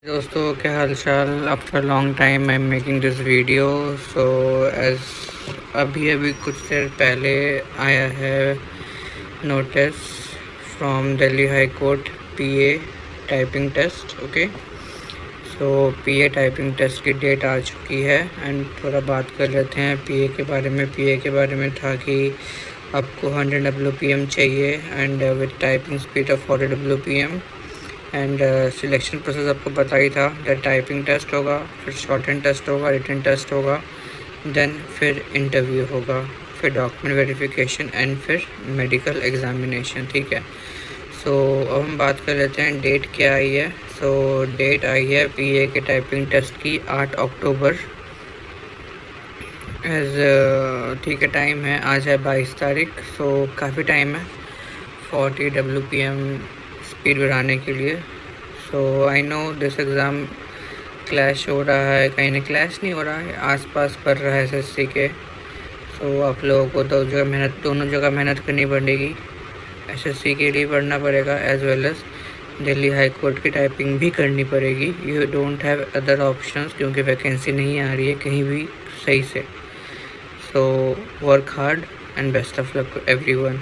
दोस्तों क्या हाल चाल। After long time I am making this video. So as अभी कुछ देर पहले आया है notice from Delhi high court PA typing test. Okay, so PA typing test की डेट आ चुकी है एंड थोड़ा बात कर लेते हैं पीए के बारे में। पीए के बारे में था कि आपको 100 WPM चाहिए and with typing speed of 40 WPM and selection process आपको पता ही था। दैट टाइपिंग टेस्ट होगा, फिर शॉर्ट हैंड टेस्ट होगा, रिटन टेस्ट होगा, देन फिर इंटरव्यू होगा, फिर डॉक्यूमेंट वेरिफिकेशन एंड फिर मेडिकल एग्जामिनेशन। ठीक है, सो अब हम बात कर लेते हैं डेट क्या आई है। सो डेट आई है पीए के टाइपिंग टेस्ट की 8 अक्टूबर एज। ठीक है, टाइम है, आज है 22 तारीख। सो काफ़ी टाइम है 40 WPM स्पीड बढ़ाने के लिए। So I know this exam clash हो रहा है, कहीं ना क्लैश नहीं हो रहा है, आसपास कर रहा है एसएससी के। सो आप लोगों को दोनों जगह मेहनत करनी पड़ेगी। एसएससी के लिए पढ़ना पड़ेगा as well as Delhi high court की टाइपिंग भी करनी पड़ेगी। You don't have other options क्योंकि वैकेंसी नहीं आ रही है कहीं भी सही से। So work hard and best of luck to everyone.